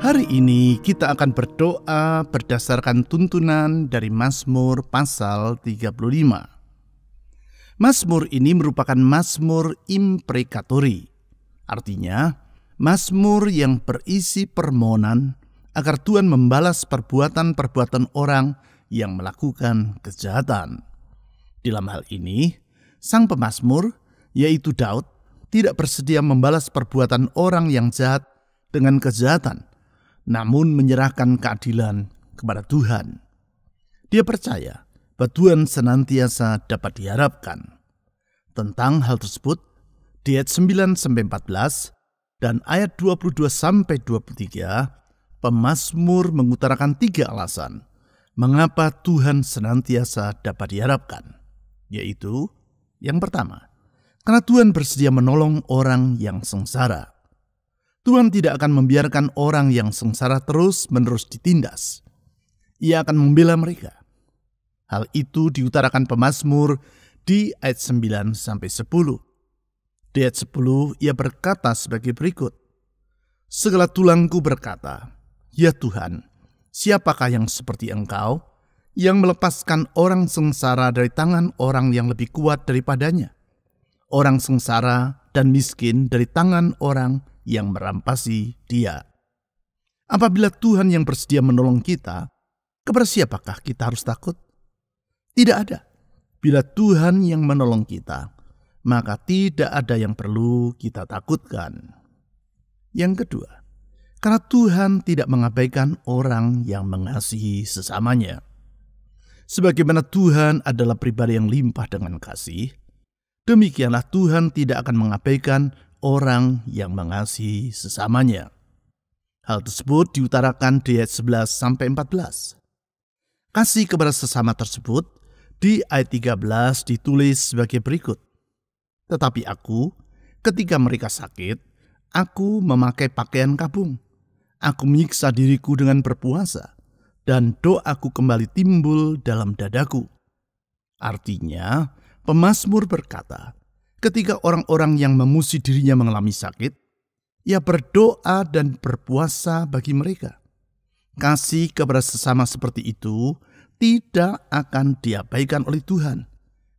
Hari ini kita akan berdoa berdasarkan tuntunan dari Mazmur pasal 35. Mazmur ini merupakan Mazmur imprecatory, artinya Mazmur yang berisi permohonan agar Tuhan membalas perbuatan-perbuatan orang yang melakukan kejahatan. Dalam hal ini, sang pemazmur, yaitu Daud, tidak bersedia membalas perbuatan orang yang jahat dengan kejahatan, namun menyerahkan keadilan kepada Tuhan. Dia percaya bahwa Tuhan senantiasa dapat diharapkan. Tentang hal tersebut, di ayat 9-14 dan ayat 22-23, pemazmur mengutarakan 3 alasan mengapa Tuhan senantiasa dapat diharapkan, yaitu yang pertama, karena Tuhan bersedia menolong orang yang sengsara. Tuhan tidak akan membiarkan orang yang sengsara terus-menerus ditindas. Ia akan membela mereka. Hal itu diutarakan pemazmur di ayat 9-10. Di ayat 10 ia berkata sebagai berikut, "Segala tulangku berkata, ya Tuhan, siapakah yang seperti Engkau, yang melepaskan orang sengsara dari tangan orang yang lebih kuat daripadanya, orang sengsara dan miskin dari tangan orang yang merampasi dia." Apabila Tuhan yang bersedia menolong kita, kepada siapakah kita harus takut? Tidak ada. Bila Tuhan yang menolong kita, maka tidak ada yang perlu kita takutkan. Yang kedua, karena Tuhan tidak mengabaikan orang yang mengasihi sesamanya. Sebagaimana Tuhan adalah pribadi yang limpah dengan kasih, demikianlah Tuhan tidak akan mengabaikan orang yang mengasihi sesamanya. Hal tersebut diutarakan di ayat 11-14. Kasih kepada sesama tersebut di ayat 13 ditulis sebagai berikut. "Tetapi aku, ketika mereka sakit, aku memakai pakaian kabung. Aku menyiksa diriku dengan berpuasa, dan doaku kembali timbul dalam dadaku." Artinya, pemazmur berkata, ketika orang-orang yang memuji dirinya mengalami sakit, ia berdoa dan berpuasa bagi mereka. Kasih kepada sesama seperti itu tidak akan diabaikan oleh Tuhan,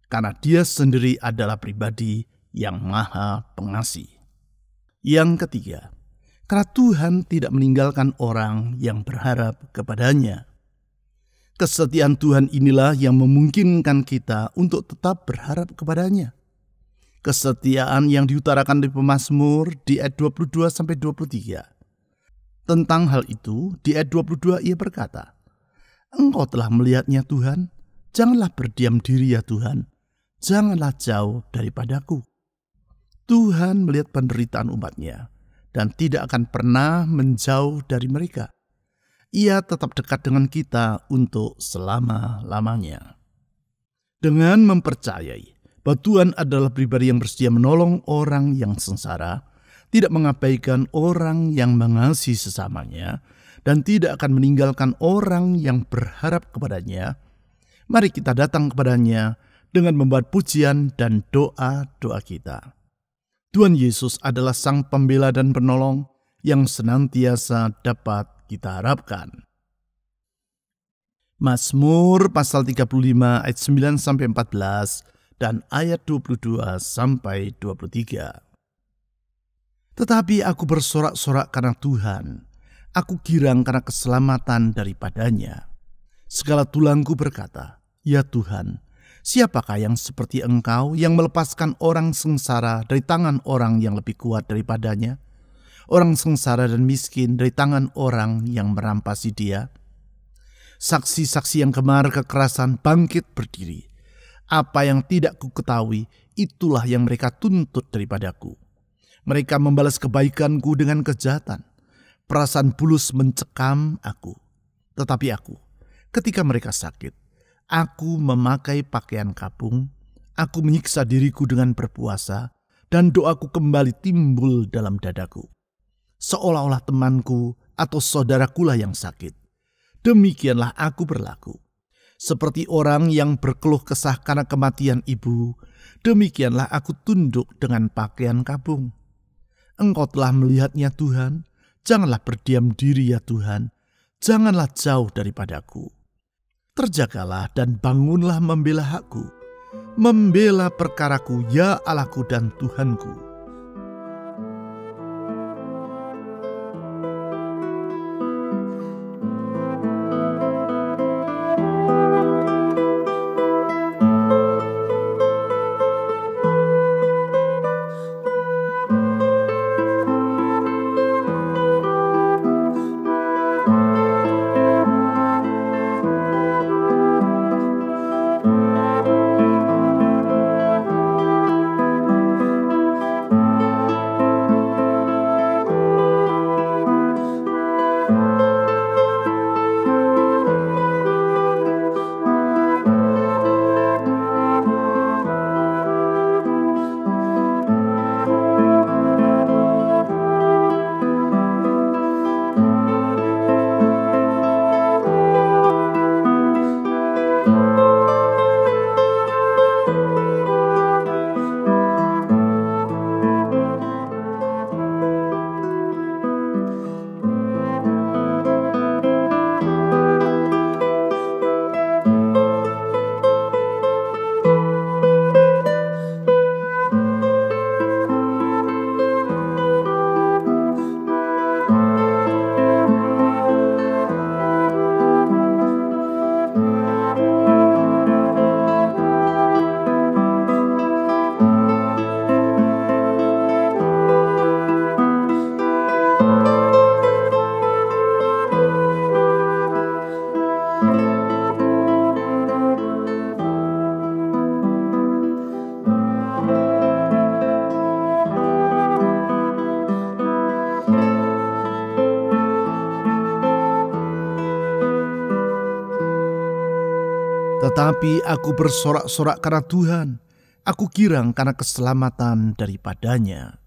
karena Dia sendiri adalah pribadi yang maha pengasih. Yang ketiga, karena Tuhan tidak meninggalkan orang yang berharap kepadanya. Kesetiaan Tuhan inilah yang memungkinkan kita untuk tetap berharap kepadanya. Kesetiaan yang diutarakan di pemazmur di ayat 22-23. Tentang hal itu, di ayat 22 ia berkata, Engkau telah melihatnya Tuhan, janganlah berdiam diri ya Tuhan, janganlah jauh daripadaku. Tuhan melihat penderitaan umatnya dan tidak akan pernah menjauh dari mereka. Ia tetap dekat dengan kita untuk selama-lamanya. Dengan mempercayai bahwa Tuhan adalah pribadi yang bersedia menolong orang yang sengsara, tidak mengabaikan orang yang mengasihi sesamanya, dan tidak akan meninggalkan orang yang berharap kepadanya, mari kita datang kepadanya dengan membuat pujian dan doa-doa kita. Tuhan Yesus adalah Sang Pembela dan Penolong yang senantiasa dapat kita harapkan. Mazmur pasal 35 ayat 9-14 dan ayat 22-23. Tetapi aku bersorak-sorak karena Tuhan, aku girang karena keselamatan daripadanya. Segala tulangku berkata, Ya Tuhan, siapakah yang seperti Engkau yang melepaskan orang sengsara dari tangan orang yang lebih kuat daripadanya? Orang sengsara dan miskin dari tangan orang yang merampasi dia? Saksi-saksi yang gemar kekerasan bangkit berdiri. Apa yang tidak ku ketahui, itulah yang mereka tuntut daripadaku. Mereka membalas kebaikanku dengan kejahatan. Perasaan bulus mencekam aku. Tetapi aku, ketika mereka sakit, aku memakai pakaian kapung, aku menyiksa diriku dengan berpuasa, dan doaku kembali timbul dalam dadaku. Seolah-olah temanku atau saudarakulah yang sakit. Demikianlah aku berlaku. Seperti orang yang berkeluh kesah karena kematian ibu, demikianlah aku tunduk dengan pakaian kapung. Engkau telah melihatnya Tuhan, janganlah berdiam diri ya Tuhan, janganlah jauh daripadaku. Terjagalah dan bangunlah membela hakku, membela perkaraku ya Allahku dan Tuhanku. Tetapi aku bersorak-sorak karena Tuhan, aku girang karena keselamatan daripadanya.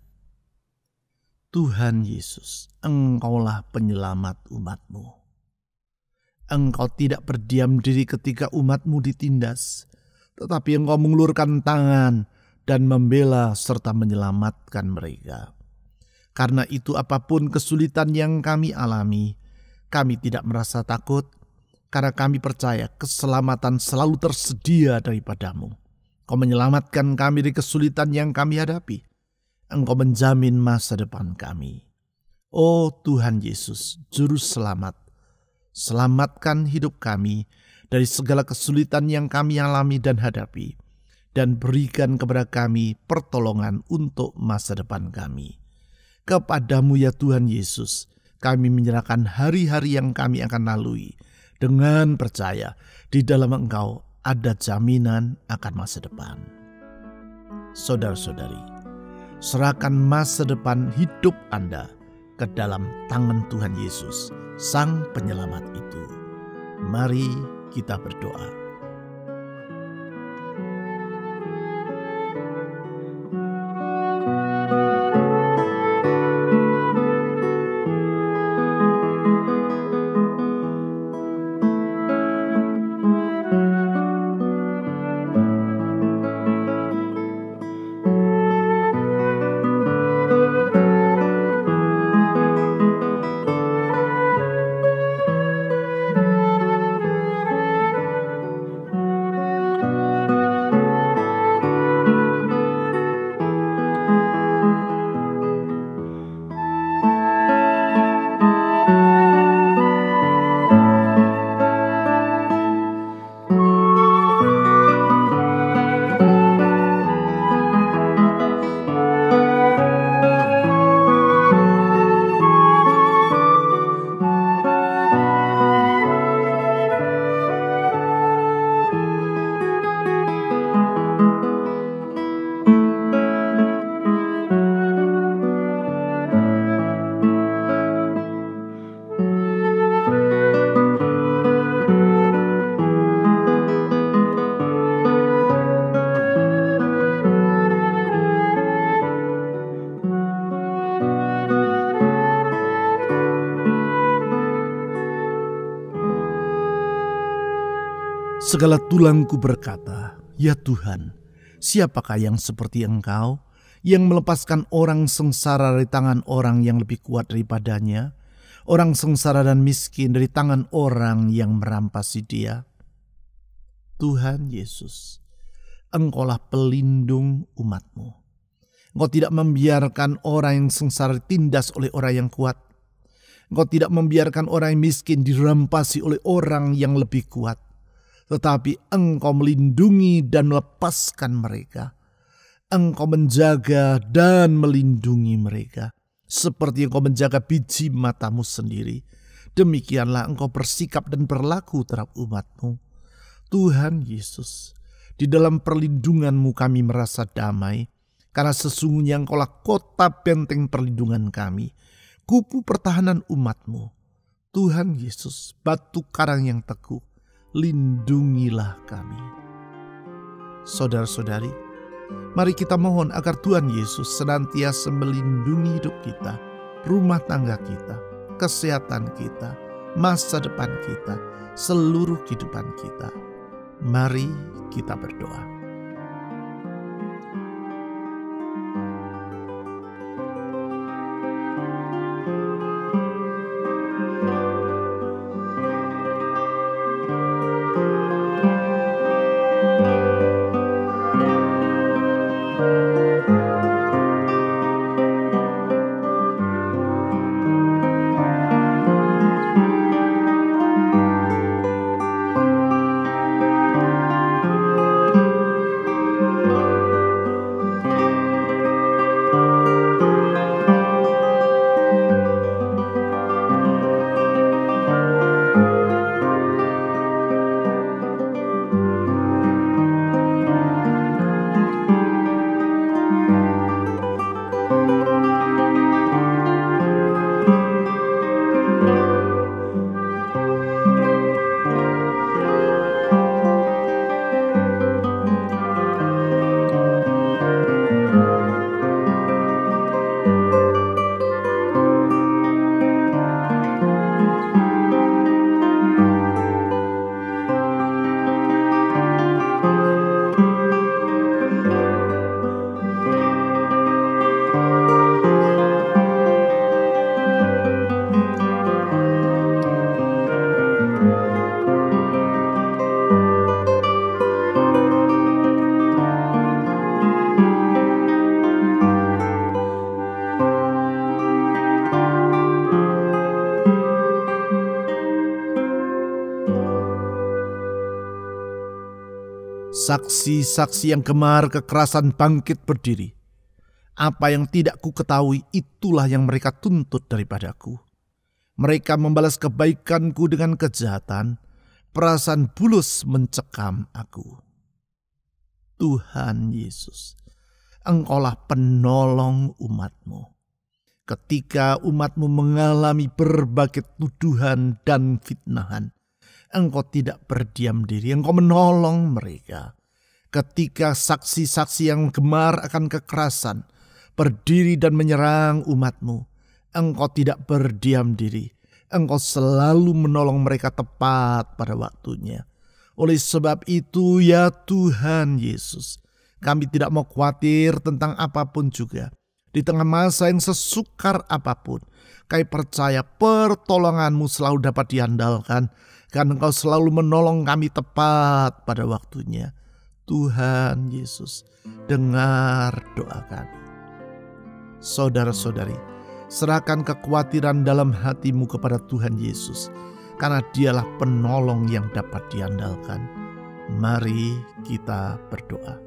Tuhan Yesus, Engkaulah penyelamat umat-Mu. Engkau tidak berdiam diri ketika umat-Mu ditindas, tetapi Engkau mengulurkan tangan dan membela serta menyelamatkan mereka. Karena itu apapun kesulitan yang kami alami, kami tidak merasa takut, karena kami percaya keselamatan selalu tersedia daripada-Mu. Kau menyelamatkan kami dari kesulitan yang kami hadapi. Engkau menjamin masa depan kami. Oh Tuhan Yesus, Juru Selamat, selamatkan hidup kami dari segala kesulitan yang kami alami dan hadapi. dan berikan kepada kami pertolongan untuk masa depan kami. Kepadamu ya Tuhan Yesus, kami menyerahkan hari-hari yang kami akan lalui dengan percaya di dalam Engkau ada jaminan akan masa depan. Saudara-saudari, serahkan masa depan hidup Anda ke dalam tangan Tuhan Yesus, Sang Penyelamat itu. Mari kita berdoa. Segala tulangku berkata, "Ya Tuhan, siapakah yang seperti Engkau, yang melepaskan orang sengsara dari tangan orang yang lebih kuat daripadanya, orang sengsara dan miskin dari tangan orang yang merampasi dia?" Tuhan Yesus, Engkaulah pelindung umat-Mu. Engkau tidak membiarkan orang yang sengsara ditindas oleh orang yang kuat. Engkau tidak membiarkan orang yang miskin dirampasi oleh orang yang lebih kuat. Tetapi Engkau melindungi dan melepaskan mereka. Engkau menjaga dan melindungi mereka. Seperti Engkau menjaga biji mata-Mu sendiri. Demikianlah Engkau bersikap dan berlaku terhadap umat-Mu. Tuhan Yesus, di dalam perlindungan-Mu kami merasa damai. Karena sesungguhnya Engkaulah kota benteng perlindungan kami. Kupu pertahanan umat-Mu. Tuhan Yesus, batu karang yang teguh. Lindungilah kami. Saudara-saudari, mari kita mohon agar Tuhan Yesus senantiasa melindungi hidup kita, rumah tangga kita, kesehatan kita, masa depan kita, seluruh kehidupan kita. Mari kita berdoa. Saksi-saksi yang gemar kekerasan bangkit berdiri. Apa yang tidak ku ketahui itulah yang mereka tuntut daripadaku. Mereka membalas kebaikanku dengan kejahatan. Perasaan bulus mencekam aku. Tuhan Yesus, Engkaulah penolong umat-Mu. Ketika umat-Mu mengalami berbagai tuduhan dan fitnahan, Engkau tidak berdiam diri, Engkau menolong mereka. Ketika saksi-saksi yang gemar akan kekerasan berdiri dan menyerang umat-Mu, Engkau tidak berdiam diri. Engkau selalu menolong mereka tepat pada waktunya. Oleh sebab itu, ya Tuhan Yesus, kami tidak mau khawatir tentang apapun juga. Di tengah masa yang sesukar apapun, kami percaya pertolongan-Mu selalu dapat diandalkan, karena Engkau selalu menolong kami tepat pada waktunya. Tuhan Yesus, dengar doa kami. Saudara-saudari, serahkan kekhawatiran dalam hatimu kepada Tuhan Yesus, karena Dialah penolong yang dapat diandalkan. Mari kita berdoa.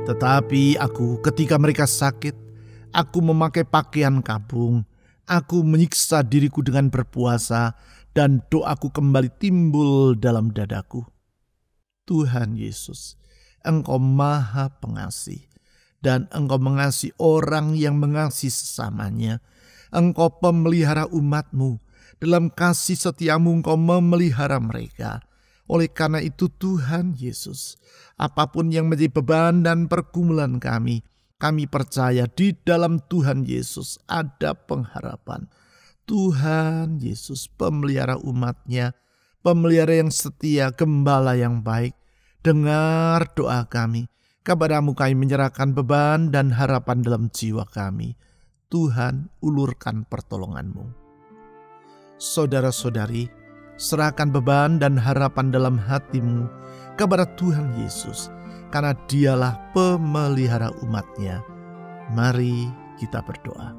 Tetapi aku, ketika mereka sakit, aku memakai pakaian kabung. Aku menyiksa diriku dengan berpuasa, dan doaku kembali timbul dalam dadaku. Tuhan Yesus, Engkau Maha Pengasih, dan Engkau mengasihi orang yang mengasihi sesamanya. Engkau pemelihara umat-Mu. Dalam kasih setiamu Engkau memelihara mereka. Oleh karena itu Tuhan Yesus, apapun yang menjadi beban dan pergumulan kami percaya di dalam Tuhan Yesus ada pengharapan. Tuhan Yesus pemelihara umat-Nya, pemelihara yang setia, gembala yang baik. Dengar doa kami, kepada-Mu kami menyerahkan beban dan harapan dalam jiwa kami. Tuhan, ulurkan pertolongan-Mu. Saudara-saudari, serahkan beban dan harapan dalam hatimu kepada Tuhan Yesus, karena Dialah pemelihara umat-Nya. Mari kita berdoa.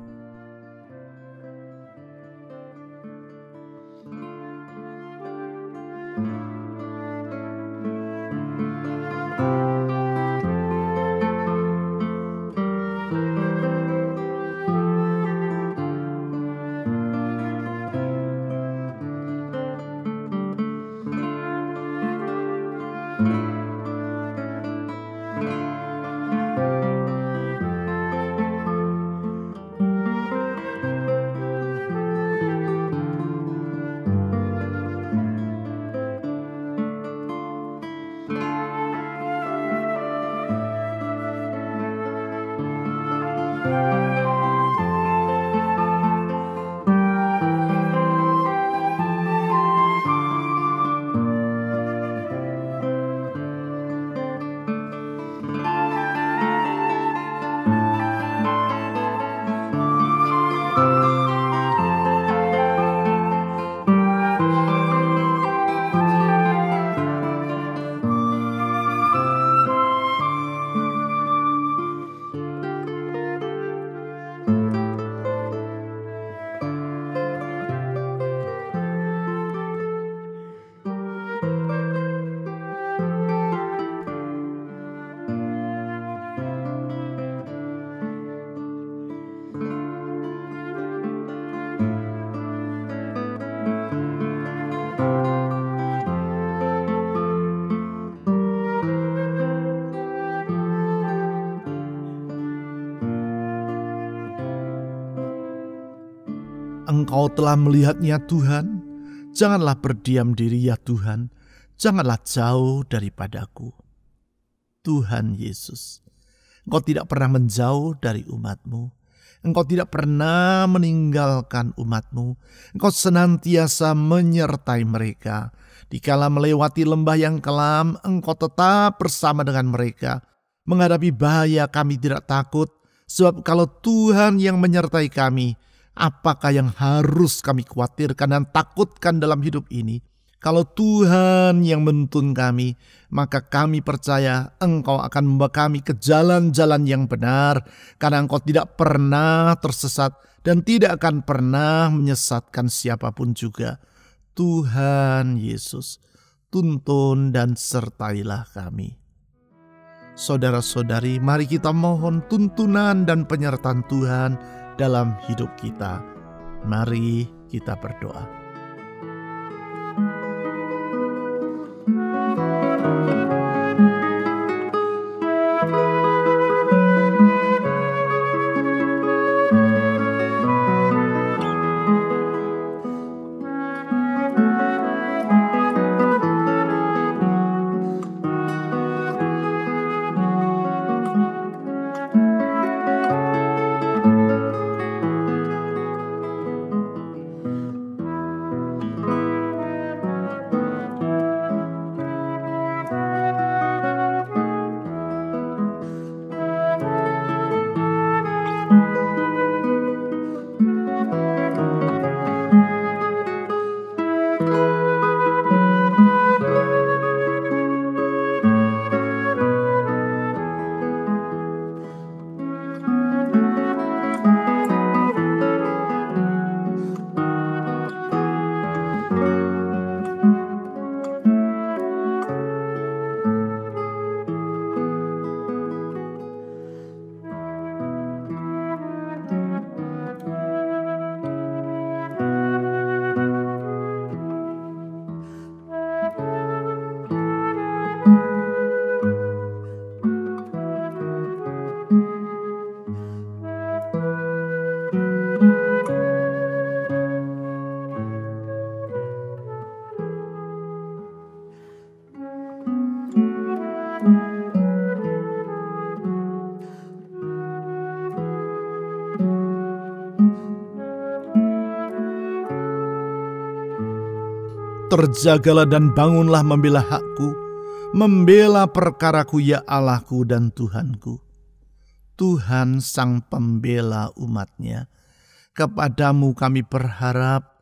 Engkau telah melihatnya Tuhan. Janganlah berdiam diri ya Tuhan. Janganlah jauh daripadaku. Tuhan Yesus, Engkau tidak pernah menjauh dari umat-Mu. Engkau tidak pernah meninggalkan umat-Mu. Engkau senantiasa menyertai mereka. Dikala melewati lembah yang kelam, Engkau tetap bersama dengan mereka. Menghadapi bahaya kami tidak takut, sebab kalau Tuhan yang menyertai kami, apakah yang harus kami khawatirkan dan takutkan dalam hidup ini? Kalau Tuhan yang menuntun kami, maka kami percaya Engkau akan membawa kami ke jalan-jalan yang benar, karena Engkau tidak pernah tersesat dan tidak akan pernah menyesatkan siapapun juga. Tuhan Yesus, tuntun dan sertailah kami. Saudara-saudari, mari kita mohon tuntunan dan penyertaan Tuhan dalam hidup kita. Mari kita berdoa. Terjagalah dan bangunlah membela hakku, membela perkaraku ya Allahku dan Tuhanku. Tuhan sang pembela umatnya, kepadamu kami berharap.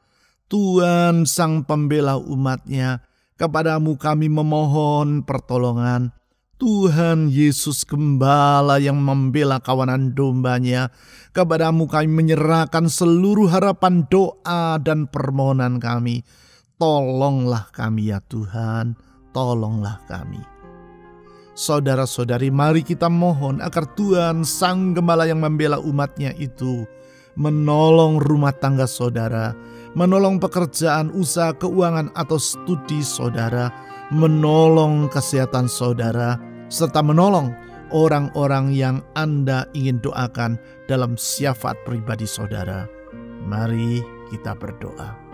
Tuhan sang pembela umatnya, kepadamu kami memohon pertolongan. Tuhan Yesus Gembala yang membela kawanan dombanya, kepadamu kami menyerahkan seluruh harapan, doa dan permohonan kami. Tolonglah kami ya Tuhan, tolonglah kami. Saudara-saudari, mari kita mohon agar Tuhan Sang Gembala yang membela umatnya itu menolong rumah tangga saudara, menolong pekerjaan, usaha, keuangan atau studi saudara, menolong kesehatan saudara, serta menolong orang-orang yang Anda ingin doakan dalam syafaat pribadi saudara. Mari kita berdoa.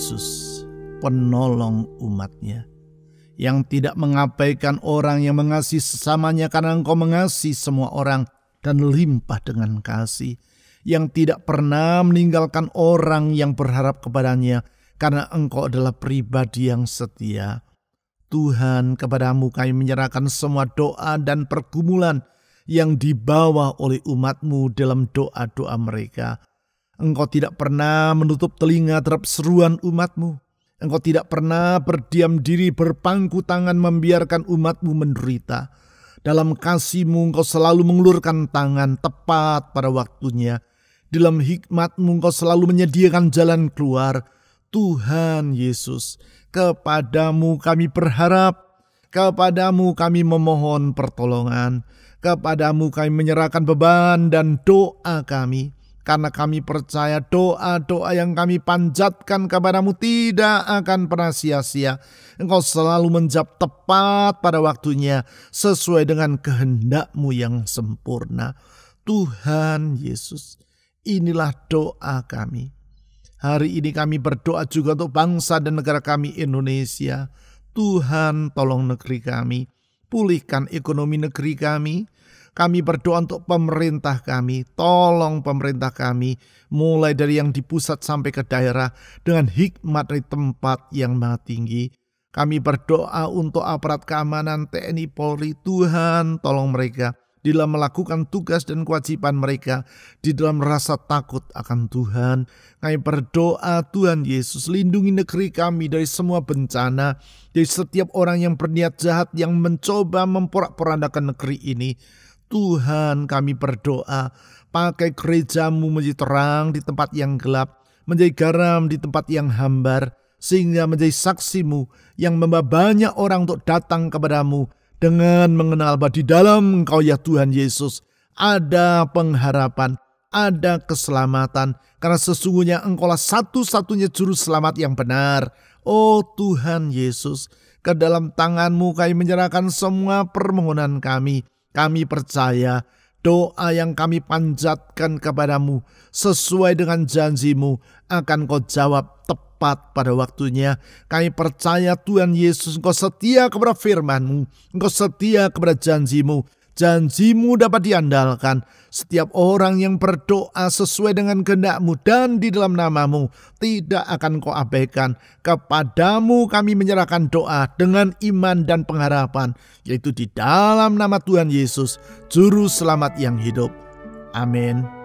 Yesus, penolong umat-Nya, yang tidak mengabaikan orang yang mengasihi sesamanya karena Engkau mengasihi semua orang dan limpah dengan kasih, yang tidak pernah meninggalkan orang yang berharap kepadanya karena Engkau adalah pribadi yang setia. Tuhan, kepada-Mu kami menyerahkan semua doa dan pergumulan yang dibawa oleh umat-Mu dalam doa-doa mereka. Engkau tidak pernah menutup telinga terhadap seruan umat-Mu. Engkau tidak pernah berdiam diri berpangku tangan membiarkan umat-Mu menderita. Dalam kasih-Mu Engkau selalu mengulurkan tangan tepat pada waktunya. Dalam hikmat-Mu Engkau selalu menyediakan jalan keluar. Tuhan Yesus, kepada-Mu kami berharap, kepada-Mu kami memohon pertolongan, kepada-Mu kami menyerahkan beban dan doa kami. Karena kami percaya doa-doa yang kami panjatkan kepada-Mu tidak akan pernah sia-sia. Engkau selalu menjawab tepat pada waktunya sesuai dengan kehendak-Mu yang sempurna. Tuhan Yesus, inilah doa kami. Hari ini kami berdoa juga untuk bangsa dan negara kami Indonesia. Tuhan, tolong negeri kami, pulihkan ekonomi negeri kami. Kami berdoa untuk pemerintah kami, tolong pemerintah kami, mulai dari yang di pusat sampai ke daerah, dengan hikmat dari tempat yang maha tinggi. Kami berdoa untuk aparat keamanan TNI Polri, Tuhan tolong mereka di dalam melakukan tugas dan kewajiban mereka, di dalam rasa takut akan Tuhan. Kami berdoa Tuhan Yesus, lindungi negeri kami dari semua bencana, dari setiap orang yang berniat jahat yang mencoba memporak-porandakan negeri ini. Tuhan, kami berdoa, pakai gereja-Mu menjadi terang di tempat yang gelap, menjadi garam di tempat yang hambar, sehingga menjadi saksi-Mu yang membawa banyak orang untuk datang kepada-Mu dengan mengenal bahwa di dalam Engkau ya Tuhan Yesus ada pengharapan, ada keselamatan, karena sesungguhnya Engkaulah satu-satunya juru selamat yang benar. Oh Tuhan Yesus, ke dalam tangan-Mu kami menyerahkan semua permohonan kami. Kami percaya doa yang kami panjatkan kepada-Mu sesuai dengan janji-Mu akan Kau jawab tepat pada waktunya. Kami percaya Tuhan Yesus, Engkau setia kepada firman-Mu, Engkau setia kepada janji-Mu. Janji-Mu dapat diandalkan. Setiap orang yang berdoa sesuai dengan kehendak-Mu dan di dalam nama-Mu tidak akan Kau abaikan. Kepada-Mu kami menyerahkan doa dengan iman dan pengharapan, yaitu di dalam nama Tuhan Yesus, Juru Selamat yang hidup. Amin.